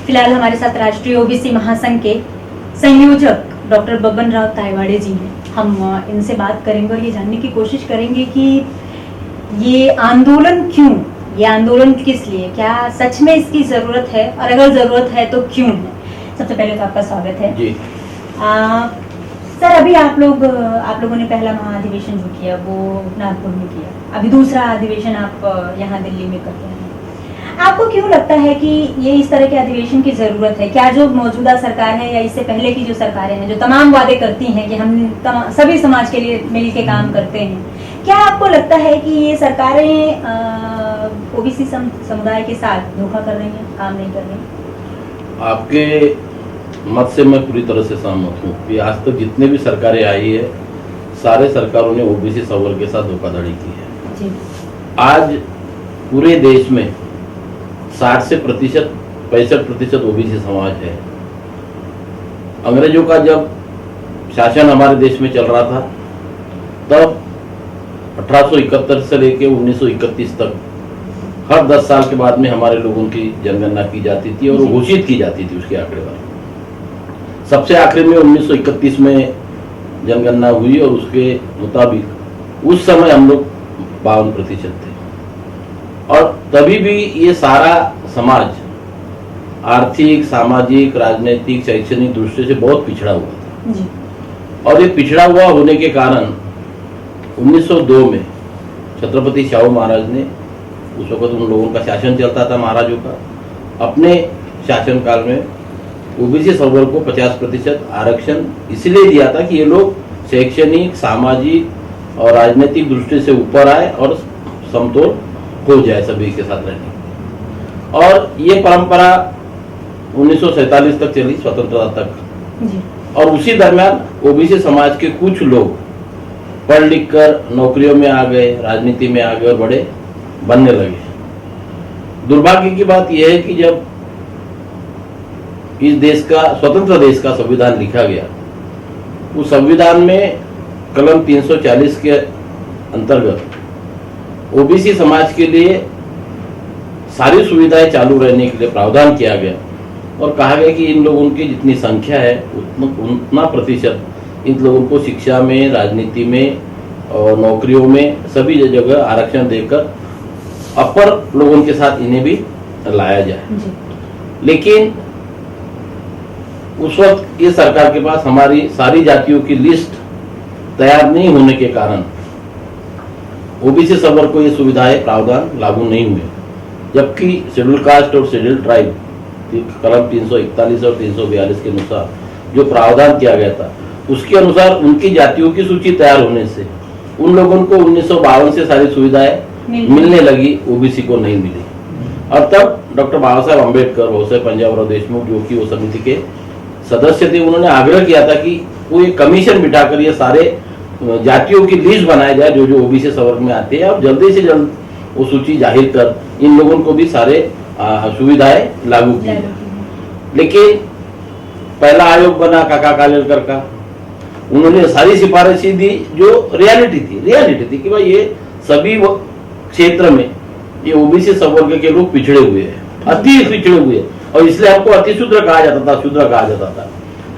फिलहाल हमारे साथ राष्ट्रीय ओबीसी महासंघ के संयोजक डॉक्टर बबन राव तायवाड़े जी हैं। हम इनसे बात करेंगे और ये जानने की कोशिश करेंगे कि ये आंदोलन क्यों, ये आंदोलन किस लिए, क्या सच में इसकी जरूरत है और अगर जरूरत है तो क्यों है। सबसे पहले तो आपका स्वागत है जी। सर, अभी आप लोगों ने पहला महाधिवेशन जो किया वो नागपुर में किया, अभी दूसरा अधिवेशन आप यहाँ दिल्ली में कर रहे हैं। आपको क्यों लगता है कि ये इस तरह के अधिवेशन की जरूरत है? क्या जो मौजूदा सरकार है या इससे पहले की जो सरकारें हैं जो तमाम वादे करती हैं कि हम सभी समाज के लिए मिल के काम करते हैं, क्या आपको लगता है कि ये सरकारें ओबीसी समुदाय के साथ धोखा कर रही हैं, काम नहीं कर रही? आपके मत से मैं पूरी तरह से सहमत हूँ कि आज तक जितने भी सरकारें आई है सारे सरकारों ने ओबीसी सबवर्ग के साथ धोखाधड़ी की है जी। आज पूरे देश में 60 से 65% ओबीसी समाज है। अंग्रेजों का जब शासन हमारे देश में चल रहा था तब 1871 से लेकर 1931 तक हर 10 साल के बाद में हमारे लोगों की जनगणना की जाती थी और वो घोषित की जाती थी उसके आंकड़े पर। सबसे आखिर में 1931 में जनगणना हुई और उसके मुताबिक उस समय हम लोग 52% थे और तभी भी ये सारा समाज आर्थिक, सामाजिक, राजनीतिक, शैक्षणिक दृष्टि से बहुत पिछड़ा हुआ था जी। और ये पिछड़ा हुआ होने के कारण 1902 में छत्रपति शाहू महाराज ने, उस वक्त उन लोगों का शासन चलता था महाराजों का, अपने शासनकाल में ओबीसी सबवर्ग को 50% आरक्षण इसलिए दिया था कि ये लोग शैक्षणिक, सामाजिक और राजनीतिक दृष्टि से ऊपर आए और समतोल हो जाए सभी के साथ रहने। और ये परंपरा 1947 तक चली, स्वतंत्रता तक जी। और उसी दरमियान ओबीसी समाज के कुछ लोग पढ़ लिख कर नौकरियों में आ गए, राजनीति में आ गए और बड़े बनने लगे। दुर्भाग्य की बात यह है कि जब इस देश का, स्वतंत्र देश का संविधान लिखा गया, उस संविधान में कलम 340 के अंतर्गत ओबीसी समाज के लिए सारी सुविधाएं चालू रहने के लिए प्रावधान किया गया और कहा गया कि इन लोगों की जितनी संख्या है उतना प्रतिशत इन लोगों को शिक्षा में, राजनीति में और नौकरियों में सभी जगह आरक्षण देकर अपर लोगों के साथ इन्हें भी लाया जाए। लेकिन उस वक्त ये सरकार के पास हमारी सारी जातियों की लिस्ट तैयार नहीं होने के कारण ओबीसी सबवर्ग को ये सुविधाएं, प्रावधान लागू नहीं हुए, जबकि शेड्यूल कास्ट और शेड्यूल ट्राइब कलम 341 और 342 के अनुसार जो प्रावधान किया गया था उसके अनुसार उनकी जातियों की सूची तैयार होने से उन लोगों को 1952 से सारी सुविधाएं मिलने लगी, ओबीसी को नहीं मिली। और तब डॉक्टर बाबा साहेब अम्बेडकर, होसे पंजाबराव देशमुख जो कि वो समिति के सदस्य थे, उन्होंने आग्रह किया था कि वो एक कमीशन बिठाकर ये सारे जातियों की लिस्ट बनाया जाए जो जो ओबीसी सबवर्ग में आते हैं और जल्दी से जल्द वो सूची जाहिर कर इन लोगों को भी सारे सुविधाएं लागू की। लेकिन पहला आयोग बना काका कालेलकर का, उन्होंने सारी सिफारिशें दी जो रियलिटी थी कि भाई ये सभी क्षेत्र में ये ओबीसी सबवर्ग के लोग पिछड़े हुए हैं, अति पिछड़े हुए हैं और इसलिए हमको अतिशूद्र कहा जाता था, शूद्र कहा जाता था।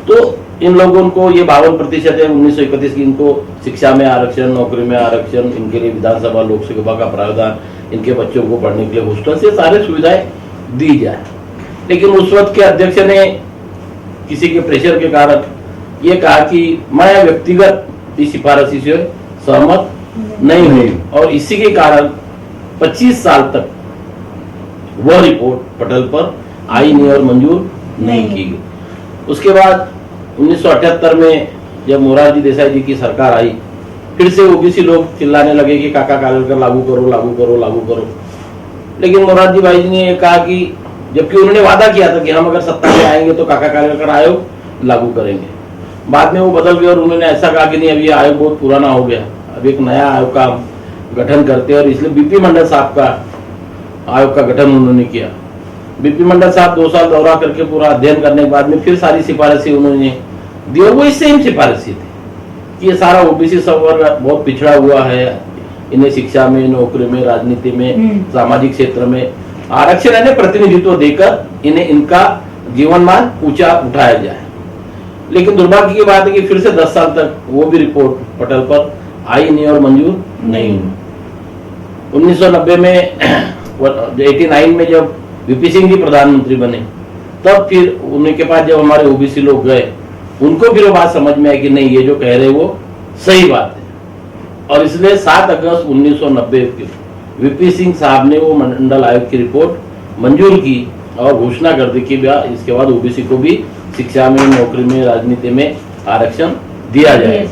तो इन लोगों को ये 52% है 1931 की, इनको शिक्षा में आरक्षण, नौकरी में आरक्षण, इनके लिए विधानसभा, लोकसभा का प्रावधान, इनके बच्चों को पढ़ने के लिए हॉस्टल से सारे सुविधाएं दी जाए। लेकिन उस वक्त के अध्यक्ष ने किसी के प्रेशर के कारण ये कहा कि मैं व्यक्तिगत इस सिफारिश से सहमत नहीं हुई और इसी के कारण 25 साल तक वह रिपोर्ट पटल पर आई नहीं और मंजूर नहीं की गई। उसके बाद 1978 में जब मोरारजी देसाई जी की सरकार आई, फिर से ओबीसी लोग चिल्लाने लगे कि काका कालेलकर लागू करो, लागू करो, लागू करो। लेकिन मोरारजी भाई जी ने कहा कि जबकि उन्होंने वादा किया था कि हम अगर सत्ता में आएंगे तो काका कालेलकर आयोग लागू करेंगे, बाद में वो बदल गए और उन्होंने ऐसा कहा कि नहीं, अभी आयोग बहुत पुराना हो गया, अब एक नया आयोग का गठन करते हैं और इसलिए बीपी मंडल साहब का आयोग का गठन उन्होंने किया। बीपी मंडल साहब 2 साल दौरा करके पूरा अध्ययन करने के बाद में फिर सारी सिफारिशें उन्होंने दी और वो सेम सिफारिशें थी कि ये सारा ओबीसी सबवर्ग बहुत पिछड़ा हुआ है, इन्हें शिक्षा में, नौकरी में, राजनीति में, सामाजिक क्षेत्र में आरक्षण यानी प्रतिनिधित्व देकर इन्हें इनका जीवनमान ऊंचा उठाया जाए। लेकिन दुर्भाग्य की बात है कि फिर से 10 साल तक वो भी रिपोर्ट पटल पर आई नहीं और मंजूर नहीं हुई। 1990 में 89 में जब वीपी सिंह जी प्रधानमंत्री बने, तब फिर उनके पास जब हमारे ओबीसी लोग गए, उनको फिर वो बात समझ में आई कि नहीं, ये जो कह रहे वो सही बात है। और इसलिए 7 अगस्त 1990 को वीपी सिंह साहब ने वो मंडल आयोग की रिपोर्ट मंजूर की और घोषणा कर दी कि इसके बाद ओबीसी को भी शिक्षा में, नौकरी में, राजनीति में आरक्षण दिया जाए।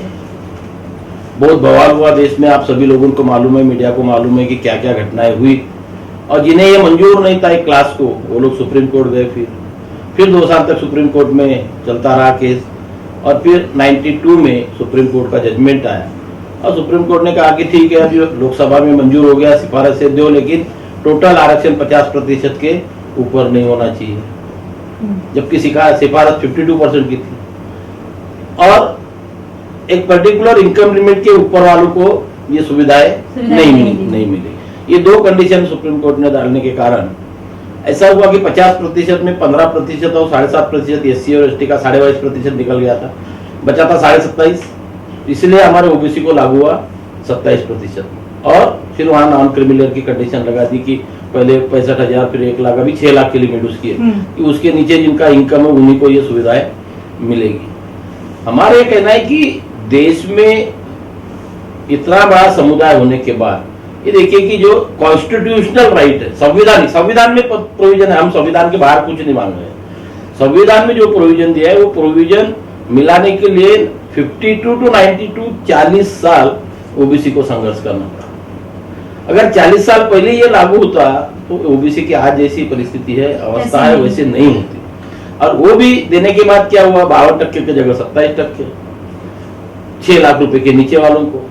बहुत बवाल हुआ देश में, आप सभी लोगों को मालूम है, मीडिया को मालूम है कि क्या क्या घटनाएं हुई। और जिन्हें ये मंजूर नहीं था एक क्लास को, वो लोग सुप्रीम कोर्ट गए। फिर 2 साल तक सुप्रीम कोर्ट में चलता रहा केस, और फिर 92 में सुप्रीम कोर्ट का जजमेंट आया और सुप्रीम कोर्ट ने कहा कि ठीक है, अभी लोकसभा में मंजूर हो गया, सिफारिश से दो, लेकिन टोटल आरक्षण 50% के ऊपर नहीं होना चाहिए, जबकि सिफारिश 52% की थी। और एक पर्टिकुलर इनकम लिमिट के ऊपर वालों को ये सुविधाएं नहीं मिली। ये 2 कंडीशन सुप्रीम कोर्ट ने डालने के कारण ऐसा हुआ कि 50% में 15% और 7.5% एससी और एसटी का 22.5% निकल गया था, बचा था 27.5%। इसलिए हमारे ओबीसी को लागू हुआ 27%। और फिर वहां नॉन क्रिमिनल की कंडीशन लगा दी कि पहले 65,000, फिर 1 लाख, अभी 6 लाख की लिमिट उसकी है कि उसके नीचे जिनका इनकम है उन्हीं को ये सुविधाएं मिलेगी। हमारा ये कहना है कि देश में इतना बड़ा समुदाय होने के बाद ये देखिए कि जो कॉन्स्टिट्यूशनल राइट है, संविधान में प्रोविजन है, हम संविधान के बाहर कुछ नहीं मांग रहे हैं। संविधान में जो प्रोविजन दिया है वो प्रोविजन मिलाने के लिए 52 to 92 40 साल ओबीसी को संघर्ष करना पड़ा। अगर 40 साल पहले ये लागू होता तो ओबीसी की आज जैसी परिस्थिति है, अवस्था है, वैसे नहीं होती। और वो भी देने के बाद क्या हुआ, 52% की जगह 27%, 6 लाख रुपए के नीचे वालों को।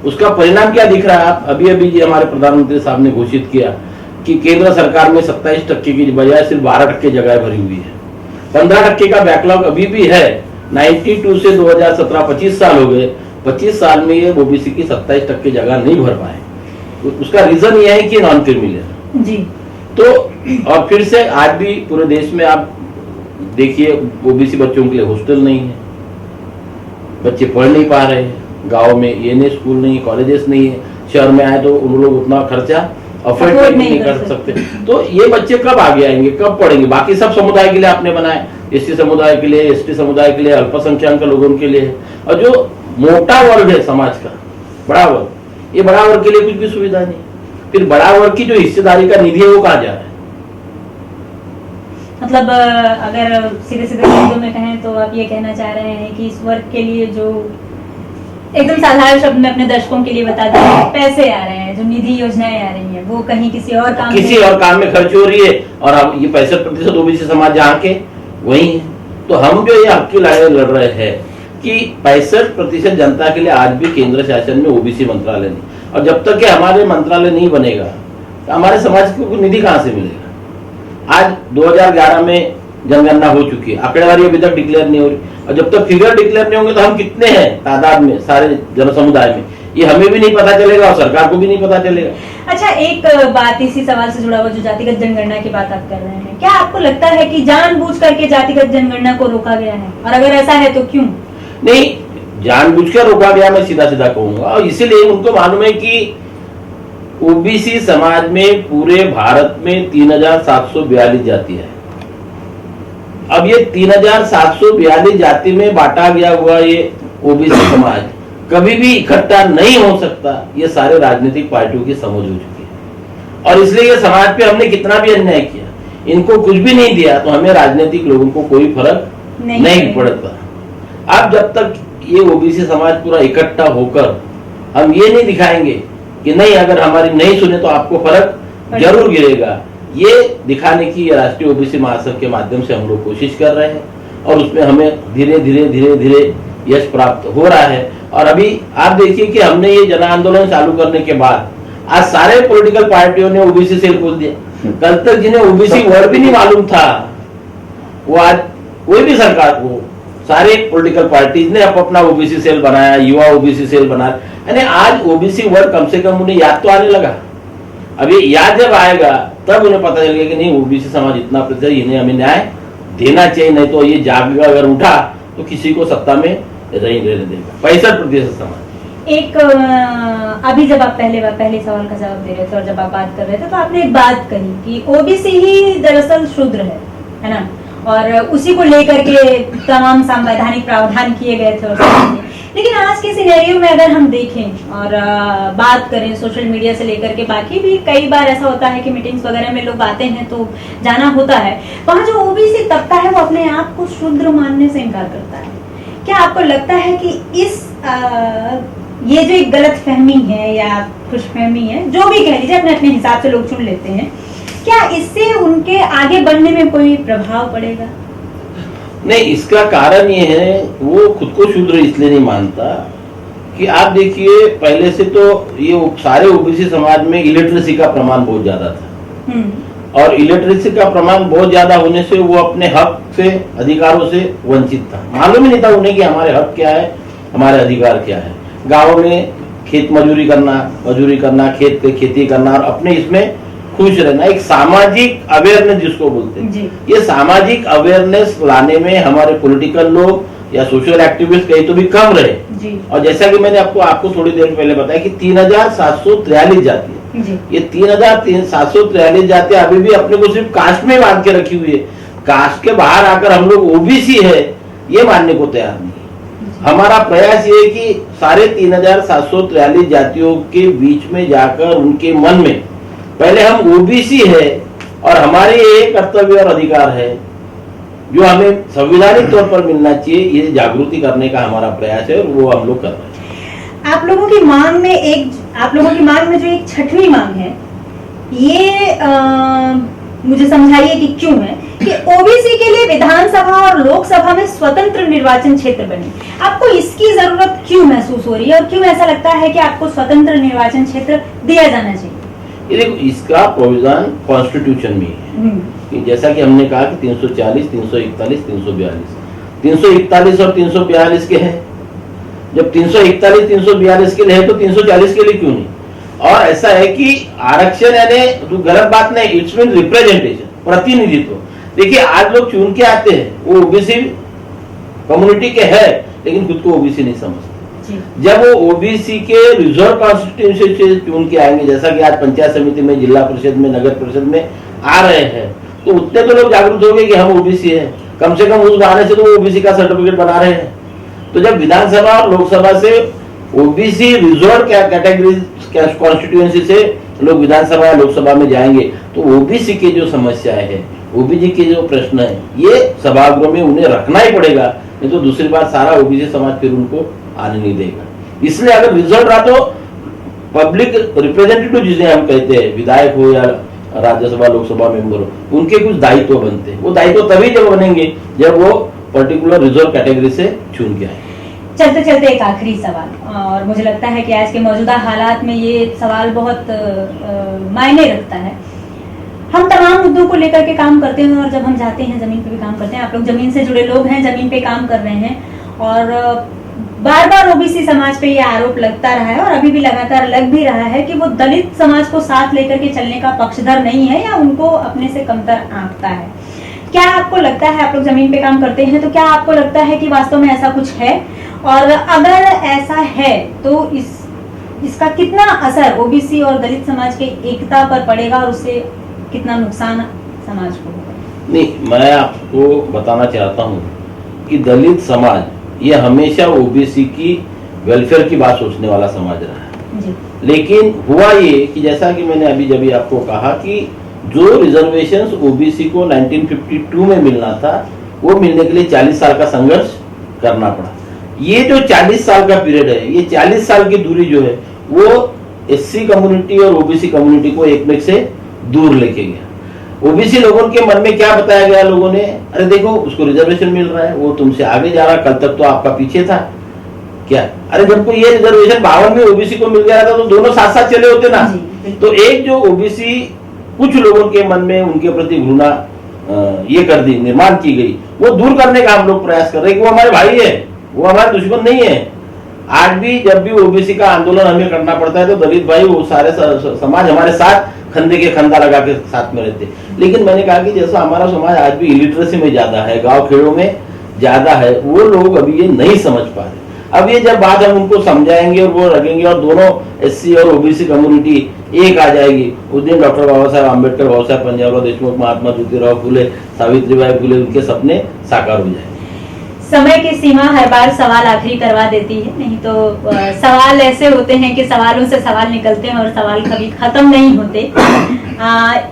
उसका परिणाम क्या दिख रहा है, आप अभी ये हमारे प्रधानमंत्री साहब ने घोषित किया कि केंद्र सरकार में 27% की बजाय सिर्फ 12% जगह भरी हुई है। 15% का बैकलॉग अभी भी है। 92 से 2017 25 साल हो गए, 25 साल में ये ओबीसी की 27% जगह नहीं भर पाए। तो उसका रीजन ये है कि नॉन क्रिमिनल जी। तो और फिर से आज भी पूरे देश में आप देखिए ओबीसी बच्चों के लिए हॉस्टल नहीं है, बच्चे पढ़ नहीं पा रहे हैं। गांव में ये स्कूल नहीं, कॉलेजेस नहीं है, शहर में आए तो उन लोग उतना खर्चा अफोर्ड नहीं कर सकते। तो ये बच्चे कब आगे आएंगे, कब पढ़ेंगे? बाकी सब समुदाय के लिए आपने बनाए, एससी समुदाय के लिए, एसटी समुदाय के लिए, अल्पसंख्यक लोगों के लिए, और जो मोटा वर्ग है समाज का, बड़ा वर्ग, ये बड़ा वर्ग के लिए कुछ भी सुविधा नहीं। फिर बड़ा वर्ग की जो हिस्सेदारी का निधि है वो कहाँ जा रहा है? मतलब अगर सीधे सीधे शब्दों में कहें तो आप ये कहना चाह रहे हैं कि इस वर्ग के लिए जो एकदम साधारण शब्द में अपने दर्शकों के लिए बता दें, पैसे आ रहे हैं, जो निधि योजनाएं आ रही हैं, वो कहीं किसी और काम में खर्च हो रही है, और अब ये 65% ओबीसी समाज जहाँ के वही है। तो हम जो ये हक की लड़ाई लड़ रहे हैं कि 65% जनता के लिए आज भी केंद्र शासन में ओबीसी मंत्रालय नहीं, और जब तक कि हमारे मंत्रालय नहीं बनेगा तो हमारे समाज को निधि कहाँ से मिलेगा? आज 2011 में जनगणना हो चुकी है, आंकड़ेवारी अभी तक डिक्लेयर नहीं हो रही, और जब तक फिगर डिक्लेयर नहीं होंगे तो हम कितने हैं तादाद में सारे जन समुदाय में, ये हमें भी नहीं पता चलेगा और सरकार को भी नहीं पता चलेगा। अच्छा, एक बात इसी सवाल से जुड़ा हुआ, जो जातिगत जनगणना की बात आप कर रहे हैं, क्या आपको लगता है कि जानबूझ करके जातिगत जनगणना को रोका गया है, और अगर ऐसा है तो क्यों? नहीं, जानबूझकर रोका गया मैं सीधा सीधा कहूंगा, और इसीलिए उनको मालूम है कि ओबीसी समाज में पूरे भारत में 3742 जाति है। अब ये 3742 जाति में बांटा गया हुआ ये ओबीसी समाज कभी भी इकट्ठा नहीं हो सकता, ये सारे राजनीतिक पार्टियों की समझ हो चुकी है। और इसलिए ये समाज पे हमने कितना भी अन्याय किया, इनको कुछ भी नहीं दिया, तो हमें राजनीतिक लोगों को कोई फर्क नहीं पड़ता। अब जब तक ये ओबीसी समाज पूरा इकट्ठा होकर हम ये नहीं दिखाएंगे कि नहीं, अगर हमारी नहीं सुने तो आपको फर्क जरूर गिरेगा, ये दिखाने की राष्ट्रीय ओबीसी महासंघ के माध्यम से हम लोग कोशिश कर रहे हैं, और उसमें हमें धीरे धीरे यश प्राप्त हो रहा है। और अभी आप देखिए कि हमने ये जन आंदोलन चालू करने के बाद आज सारे पॉलिटिकल पार्टियों ने ओबीसी सेल खोल दिया। कल तक जिन्हें ओबीसी वर्ड भी नहीं मालूम था, वो आज कोई भी सरकार को, सारे पॉलिटिकल पार्टीज ने अपना ओबीसी सेल बनाया, युवा ओबीसी सेल बनाया, यानी आज ओबीसी वर्ड कम से कम उन्हें याद तो आने लगा। अभी याद जब आएगा तब उन्हें पता चलेगा कि नहीं, ओबीसी समाज इतना प्रतिशत, इन्हें हमें न्याय देना चाहिए, नहीं तो ये जाग अगर उठा तो किसी को सत्ता में नहीं रहने देगा। 65% समाज। एक अभी जब आप पहले सवाल का जवाब दे रहे थे और जब आप बात कर रहे थे तो आपने एक बात कही कि ओबीसी ही दरअसल शूद्र है ना, और उसी को लेकर के तमाम संवैधानिक प्रावधान किए गए थे और सब। लेकिन आज के सिनेरियो में अगर हम देखें और बात करें सोशल मीडिया से लेकर के बाकी भी कई बार ऐसा होता है कि मीटिंग्स वगैरह में लोग आते हैं तो जाना होता है, वहां जो ओबीसी तबका है वो अपने आप को शूद्र मानने से इनकार करता है। क्या आपको लगता है कि इस ये जो एक गलत फहमी है या खुशफहमी है, जो भी कह लीजिए, अपने अपने हिसाब से लोग चुन लेते हैं, क्या इससे उनके आगे बढ़ने में कोई प्रभाव पड़ेगा? नहीं, इसका कारण ये है, वो खुद को शूद्र इसलिए नहीं मानता कि आप देखिए पहले से तो ये सारे ओबीसी समाज में इलिटरेसी का प्रमाण बहुत ज्यादा था, और इलिटरेसी का प्रमाण बहुत ज्यादा होने से वो अपने हक से, अधिकारों से वंचित था। मालूम ही नहीं था उन्हें कि हमारे हक क्या है, हमारे अधिकार क्या है। गाँव में खेत मजदूरी करना, खेत पे खेती करना और अपने इसमें खुश रहना, एक सामाजिक अवेयरनेस जिसको बोलते हैं, ये सामाजिक अवेयरनेस लाने में हमारे पॉलिटिकल लोग या सोशल एक्टिविस्ट कहीं तो भी कम रहे। और जैसा कि मैंने आपको थोड़ी देर पहले बताया कि 3743 जाति है, ये 3743 जातियां अभी भी अपने को सिर्फ कास्ट में बांध के रखी हुई है। कास्ट के बाहर आकर हम लोग ओबीसी है ये मानने को तैयार नहीं। हमारा प्रयास ये है कि सारे 3743 जातियों के बीच में जाकर उनके मन में पहले हम ओबीसी है और हमारे ये कर्तव्य और अधिकार है जो हमें संवैधानिक तौर पर मिलना चाहिए, ये जागृति करने का हमारा प्रयास है और वो हम लोग कर रहे हैं। आप लोगों की मांग में जो एक 6वीं मांग है, ये मुझे समझाइए कि क्यों है कि ओबीसी के लिए विधानसभा और लोकसभा में स्वतंत्र निर्वाचन क्षेत्र बने। आपको इसकी जरूरत क्यों महसूस हो रही है और क्यों ऐसा लगता है कि आपको स्वतंत्र निर्वाचन क्षेत्र दिया जाना चाहिए? ये देखो, इसका प्रोविजन कॉन्स्टिट्यूशन में है कि जैसा कि हमने कहा कि 340, 341, 342, 341 और 342 के हैं। जब 341, 342 के लिए है तो 340 के लिए क्यों नहीं? और ऐसा है कि आरक्षण यानी तो गलत बात नहीं, इट्स मीन रिप्रेजेंटेशन, प्रतिनिधित्व। देखिए आज लोग चुन के आते हैं, वो ओबीसी कम्युनिटी के है लेकिन खुद को ओबीसी नहीं समझते। जब वो ओबीसी के रिजर्व कॉन्स्टिट्यूंसी से चुन के आएंगे, जैसा कि आज पंचायत समिति में, जिला परिषद में, नगर परिषद में आ रहे हैं, तो उतने तो लोग जागरूक हो गए कि हम ओबीसी है। कम से कम उस बहाने से तो वो ओबीसी का सर्टिफिकेट बना रहे हैं। तो जब विधानसभा और लोकसभा से ओबीसी रिजर्व कैटेगरी कॉन्स्टिट्यूएंसी से लोग विधानसभा लोकसभा में जाएंगे तो ओबीसी की जो समस्याएं है, ओबीसी के जो प्रश्न है, ये सभागृह में उन्हें रखना ही पड़ेगा, नहीं तो दूसरी बार सारा ओबीसी समाज फिर उनको आने नहीं देगा। इसलिए अगर रिजल्ट रहा तो पब्लिक रिप्रेजेंटेटिव जिसे हम कहते हैं, विधायक हो या राज्यसभा लोकसभा मेंबर हो, उनके कुछ दायित्व बनते हैं। वो दायित्व तभी जब बनेंगे जब वो पर्टिकुलर रिजर्व कैटेगरी से चुन के आए। चलते चलते एक आखिरी सवाल, और मुझे लगता है कि आज के मौजूदा हालात में ये सवाल बहुत मायने रखता है। हम तमाम मुद्दों को लेकर के काम करते हैं और जब हम जाते हैं जमीन पे भी काम करते हैं। आप लोग जमीन से जुड़े लोग हैं, जमीन पे काम कर रहे हैं, और बार बार ओबीसी समाज पे ये आरोप लगता रहा है और अभी भी लगातार लग भी रहा है कि वो दलित समाज को साथ लेकर के चलने का पक्षधर नहीं है या उनको अपने से कमतर आंकता है। क्या आपको लगता है, आप लोग जमीन पे काम करते हैं, तो क्या आपको लगता है कि वास्तव में ऐसा कुछ है? और अगर ऐसा है तो इसका कितना असर ओबीसी और दलित समाज के एकता पर पड़ेगा और उससे कितना नुकसान समाज को होगा? नहीं, मैं आपको बताना चाहता हूँ कि दलित समाज ये हमेशा ओबीसी की वेलफेयर की बात सोचने वाला समाज रहा है जी। लेकिन हुआ ये कि जैसा कि मैंने अभी जब आपको कहा कि जो रिजर्वेशंस ओबीसी को 1952 में मिलना था वो मिलने के लिए 40 साल का संघर्ष करना पड़ा। ये जो 40 साल का पीरियड है, ये 40 साल की दूरी जो है वो एससी कम्युनिटी और ओबीसी कम्युनिटी को एक में से दूर लेके गया। ओबीसी लोगों के मन में क्या बताया गया लोगों ने, अरे देखो उसको रिजर्वेशन मिल रहा है, वो तुमसे आगे जा रहा, कल तक तो आपका पीछे था क्या? अरे जब को ये रिजर्वेशन 52 में ओबीसी को मिल गया था तो दोनों साथ साथ चले होते ना। तो एक जो ओबीसी कुछ लोगों के मन में उनके प्रति घृणा ये कर दी, निर्माण की गई, वो दूर करने का हम लोग प्रयास कर रहे हैं कि वो हमारे भाई है, वो हमारे दुश्मन नहीं है। आज भी जब भी ओबीसी का आंदोलन हमें करना पड़ता है तो दलित भाई वो सारे समाज हमारे साथ खंदे के खंदा लगा के साथ में रहते। लेकिन मैंने कहा कि जैसा हमारा समाज आज भी इलिटरेसी में ज्यादा है, गांव खेड़ों में ज्यादा है, वो लोग अभी ये नहीं समझ पा रहे। अब ये जब बात हम उनको समझाएंगे और वो रखेंगे और दोनों एससी और ओबीसी कम्युनिटी एक आ जाएगी, उस दिन डॉक्टर बाबा साहब आम्बेडकर, बाबा साहब पंजाबराव देशमुख, महात्मा ज्योतिराव फुले, सावित्रीबाई फुले, उनके सपने साकार हो जाएंगे। समय की सीमा हर बार सवाल आखिरी करवा देती है, नहीं तो सवाल ऐसे होते हैं कि सवालों से सवाल निकलते हैं और सवाल कभी खत्म नहीं होते।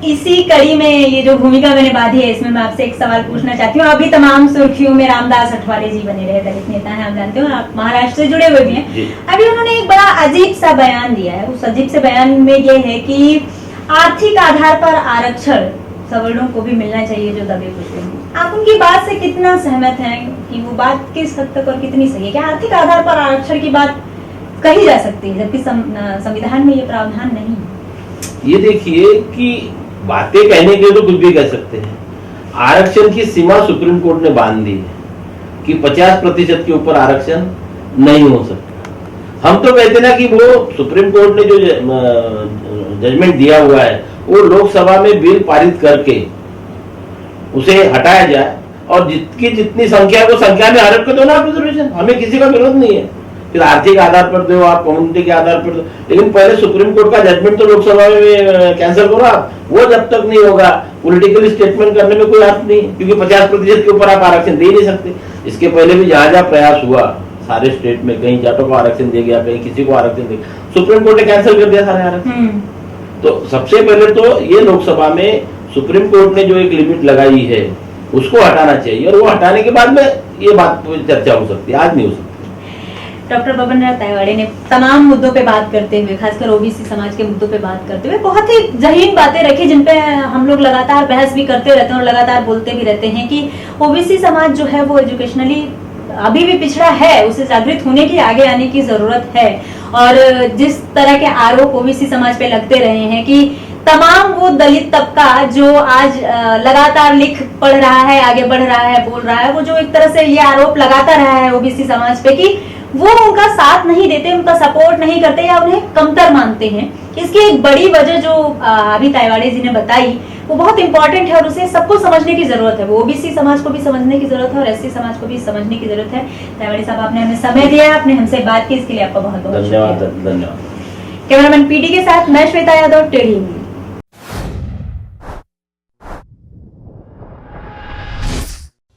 इसी कड़ी में ये जो भूमिका मैंने बांधी है, इसमें मैं आपसे एक सवाल पूछना चाहती हूँ। अभी तमाम सुर्खियों में रामदास अठवाले जी बने रहे, दलित नेता हैं, आप जानते हो, आप महाराष्ट्र से जुड़े हुए भी हैं। अभी उन्होंने एक बड़ा अजीब सा बयान दिया है। उस अजीब से बयान में ये है कि आर्थिक आधार पर आरक्षण सवर्णों को भी मिलना चाहिए जो दबे कुचले हैं। आप उनकी बात से कितना सहमत हैं कि वो बात किस हद तक और कितनी सही है? क्या आर्थिक आधार पर आरक्षण की बात कही जा सकती है जबकि संविधान में ये प्रावधान नहीं है? ये देखिए कि बातें कहने के लिए तो कुछ भी कह सकते हैं। आरक्षण की सीमा सुप्रीम कोर्ट ने बांध दी है कि 50% के ऊपर आरक्षण नहीं हो सकता। हम तो कहते ना कि वो सुप्रीम कोर्ट ने जो जजमेंट दिया हुआ है वो लोकसभा में बिल पारित करके उसे हटाया जाए और जितनी जितनी संख्या है वो संख्या में आरोप कर दो ना रिजर्वेशन, हमें किसी का विरोध नहीं है। फिर आर्थिक आधार पर दो, आप कम्युनिटी के आधार पर दो, लेकिन पहले सुप्रीम कोर्ट का जजमेंट तो लोकसभा में कैंसिल करो आप। वो जब तक नहीं होगा पॉलिटिकली स्टेटमेंट करने में कोई अर्थ नहीं, क्योंकि 50% के ऊपर आप आरक्षण दे नहीं सकते। इसके पहले भी जहां जहां प्रयास हुआ सारे स्टेट में, कहीं जाटों को आरक्षण दिया गया, कहीं किसी को आरक्षण दिया, सुप्रीम कोर्ट ने कैंसिल कर दिया सारे आरक्षण। तो सबसे पहले तो ये लोकसभा में सुप्रीम कोर्ट ने जो एक लिमिट लगाई है उसको हटाना चाहिए, और वो हटाने के बाद में ये बात चर्चा हो सकती है, आज नहीं हो सकती। डॉक्टर बबन तायवाड़े ने तमाम मुद्दों पे बात करते हुए, खासकर ओबीसी समाज के मुद्दों पे बात करते हुए बहुत ही जहीन बातें रखी, जिन पे हम लोग लगातार बहस भी करते रहते हैं और लगातार बोलते भी रहते हैं कि ओबीसी समाज जो है वो एजुकेशनली अभी भी पिछड़ा है, उसे जागृत होने की, आगे आने की जरूरत है। और जिस तरह के आरोप ओबीसी समाज पे लगते रहे हैं कि तमाम वो दलित तबका जो आज लगातार लिख पढ़ रहा है, आगे बढ़ रहा है, बोल रहा है, वो जो एक तरह से ये आरोप लगाता रहा है ओबीसी समाज पे कि वो उनका साथ नहीं देते, उनका सपोर्ट नहीं करते या उन्हें कमतर मानते हैं। इसकी एक बड़ी वजह जो अभी तायवाड़े जी ने बताई वो बहुत इंपॉर्टेंट है और उसे सबको समझने की जरूरत है। वो ओबीसी समाज को भी समझने की जरूरत है और एससी समाज को भी समझने की जरूरत है। तायवाड़े साहब, आपने हमें समय दिया, आपने हमसे बात की, इसके लिए आपका बहुत बहुत धन्यवाद। धन्यवाद। कैमरामैन पीडी के साथ मैं श्वेता यादव, टेढ़ी।